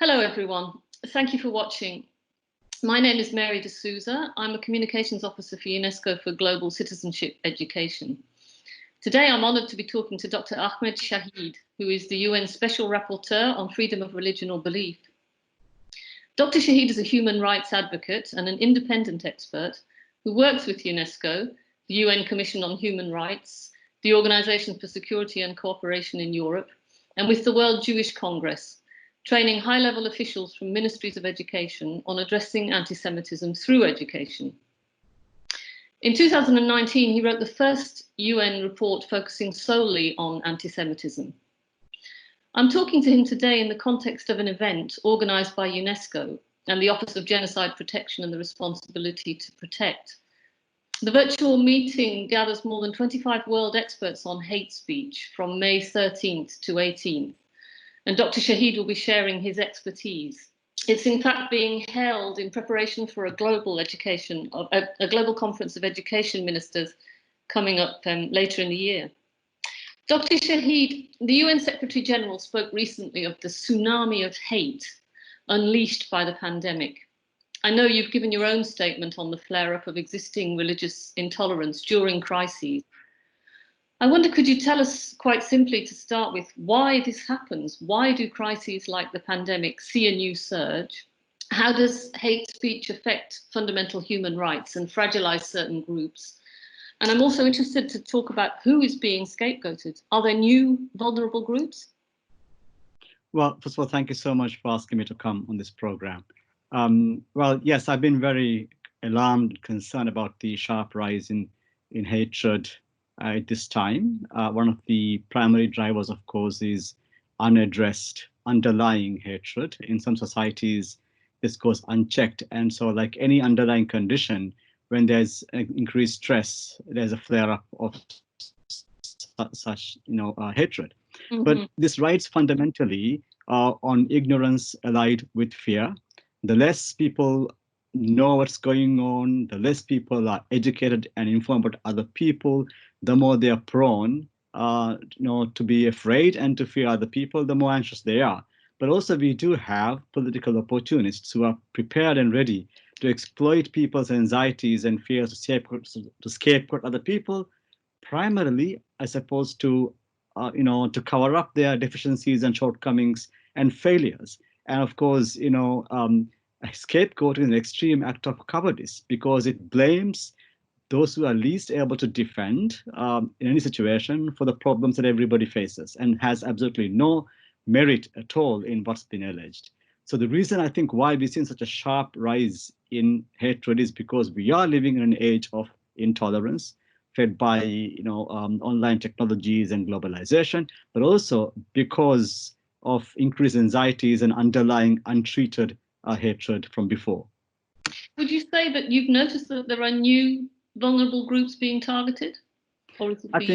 Hello, everyone. Thank you for watching. My name is Mary D'Souza. I'm a Communications Officer for UNESCO for Global Citizenship Education. Today, I'm honoured to be talking to Dr. Ahmed Shaheed, who is the UN Special Rapporteur on freedom of religion or belief. Dr. Shaheed is a human rights advocate and an independent expert who works with UNESCO, the UN Commission on Human Rights, the Organization for Security and Cooperation in Europe, and with the World Jewish Congress, training high-level officials from ministries of education on addressing anti-Semitism through education. In 2019, he wrote the first UN report focusing solely on anti-Semitism. I'm talking to him today in the context of an event organized by UNESCO and the Office of Genocide Protection and the Responsibility to Protect. The virtual meeting gathers more than 25 world experts on hate speech from May 13th to 18th. And Dr. Shaheed will be sharing his expertise. It's in fact being held in preparation for a global conference of education ministers coming up later in the year. Dr. Shaheed, the UN Secretary General spoke recently of the tsunami of hate unleashed by the pandemic. I know you've given your own statement on the flare-up of existing religious intolerance during crises. I wonder, could you tell us quite simply to start with why this happens? Why do crises like the pandemic see a new surge? How does hate speech affect fundamental human rights and fragilize certain groups? And I'm also interested to talk about who is being scapegoated. Are there new vulnerable groups? Well, first of all, thank you so much for asking me to come on this program. Well, yes, I've been very alarmed and concerned about the sharp rise in hatred at this time. One of the primary drivers, of course, is unaddressed underlying hatred. In some societies, this goes unchecked. And so like any underlying condition, when there's increased stress, there's a flare-up of such hatred. Mm-hmm. But this rides fundamentally on ignorance allied with fear. The less people know what's going on, the less people are educated and informed about other people, the more they are prone to be afraid and to fear other people, the more anxious they are. But also we do have political opportunists who are prepared and ready to exploit people's anxieties and fears to scapegoat other people, primarily, I suppose, to cover up their deficiencies and shortcomings and failures. And of course, scapegoating is an extreme act of cowardice because it blames those who are least able to defend in any situation for the problems that everybody faces and has absolutely no merit at all in what's been alleged. So the reason I think why we've seen such a sharp rise in hatred is because we are living in an age of intolerance fed by online technologies and globalization, but also because of increased anxieties and underlying untreated hatred from before. Would you say that you've noticed that there are new vulnerable groups being targeted? Or is it I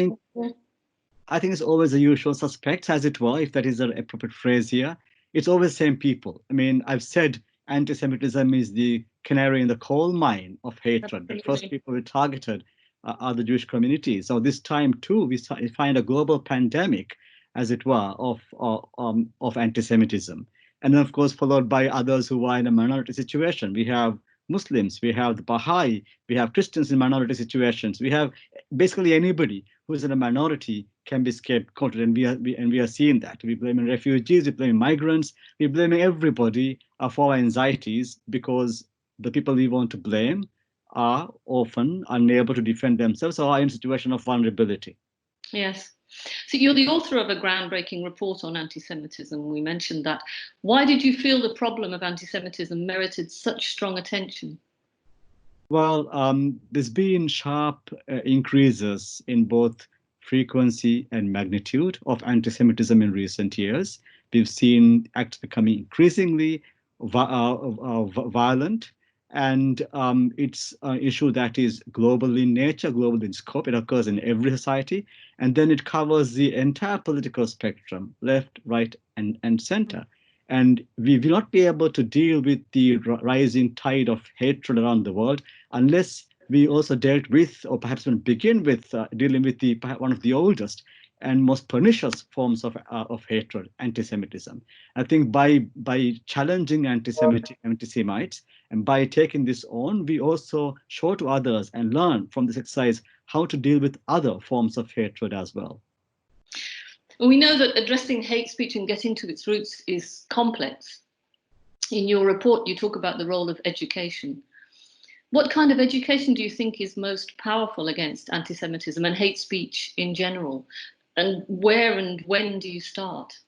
think it's always the usual suspects, as it were, if that is an appropriate phrase here. It's always the same people. I mean, I've said anti-Semitism is the canary in the coal mine of hatred. The first people we targeted are the Jewish communities. So this time too, we find a global pandemic, as it were, of anti-Semitism. And then, of course, followed by others who are in a minority situation. We have Muslims, we have the Baha'i, we have Christians in minority situations. We have basically anybody who's in a minority can be scapegoated, and we are seeing that. We blame refugees, we blame migrants, we blame everybody for our anxieties because the people we want to blame are often unable to defend themselves or are in a situation of vulnerability. Yes. So you're the author of a groundbreaking report on anti-Semitism. We mentioned that. Why did you feel the problem of anti-Semitism merited such strong attention? Well, there's been sharp increases in both frequency and magnitude of anti-Semitism in recent years. We've seen acts becoming increasingly violent. And it's an issue that is global in nature, global in scope. It occurs in every society. And then it covers the entire political spectrum, left, right, and center. And we will not be able to deal with the rising tide of hatred around the world unless we also dealt with, or perhaps begin with, dealing with one of the oldest and most pernicious forms of hatred, antisemitism. I think by challenging anti-Semites and by taking this on, we also show to others and learn from this exercise how to deal with other forms of hatred as well. We know that addressing hate speech and getting to its roots is complex. In your report, you talk about the role of education. What kind of education do you think is most powerful against anti-Semitism and hate speech in general? And where and when do you start?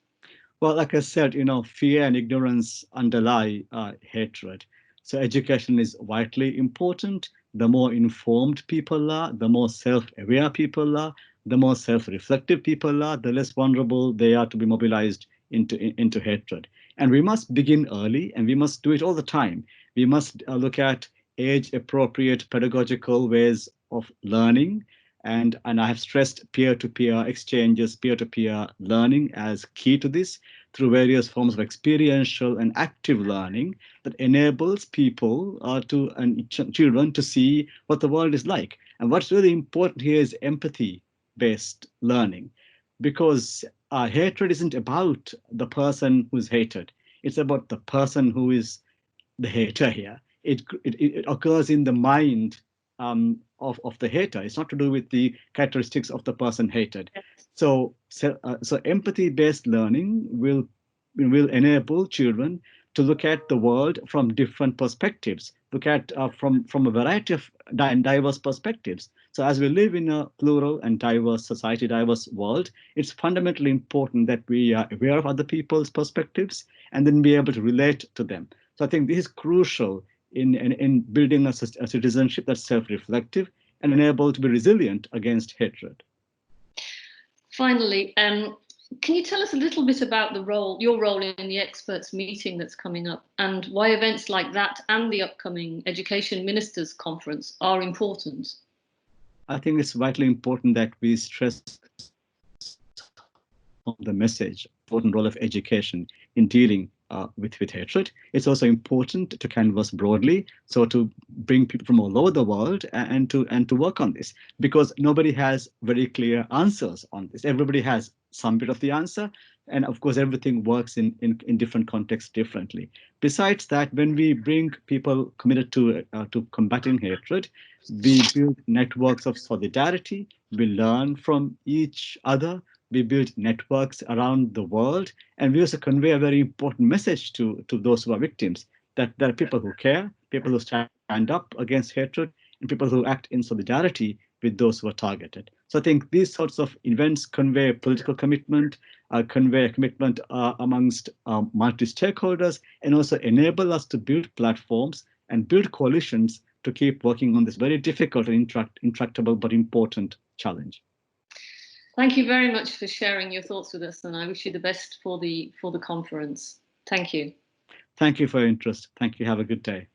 Well, like I said, fear and ignorance underlie hatred. So education is vitally important. The more informed people are, the more self-aware people are, the more self-reflective people are, the less vulnerable they are to be mobilized into hatred. And we must begin early, and we must do it all the time. We must look at age-appropriate pedagogical ways of learning. And I have stressed peer-to-peer exchanges, peer-to-peer learning as key to this through various forms of experiential and active learning that enables people and children to see what the world is like. And what's really important here is empathy-based learning, because hatred isn't about the person who's hated. It's about the person who is the hater here. It occurs in the mind of the hater. It's not to do with the characteristics of the person hated. So empathy-based learning will enable children to look at the world from different perspectives, look at from a variety of diverse perspectives. So as we live in a plural and diverse society, diverse world, it's fundamentally important that we are aware of other people's perspectives and then be able to relate to them. So I think this is crucial in building a citizenship that's self-reflective and enabled to be resilient against hatred. Finally, can you tell us a little bit about your role in the experts meeting that's coming up, and why events like that and the upcoming Education Ministers Conference are important? I think it's vitally important that we stress on the message, important role of education in dealing with hatred. It's also important to canvass broadly, so to bring people from all over the world and to work on this, because nobody has very clear answers on this. Everybody has some bit of the answer, and of course everything works in different contexts differently. Besides that, when we bring people committed to combating hatred, we build networks of solidarity, we learn from each other, we build networks around the world, and we also convey a very important message to those who are victims, that there are people who care, people who stand up against hatred, and people who act in solidarity with those who are targeted. So I think these sorts of events convey political commitment, convey a commitment amongst multi-stakeholders, and also enable us to build platforms and build coalitions to keep working on this very difficult and intractable but important challenge. Thank you very much for sharing your thoughts with us, and I wish you the best for the conference. Thank you. Thank you for your interest. Thank you. Have a good day.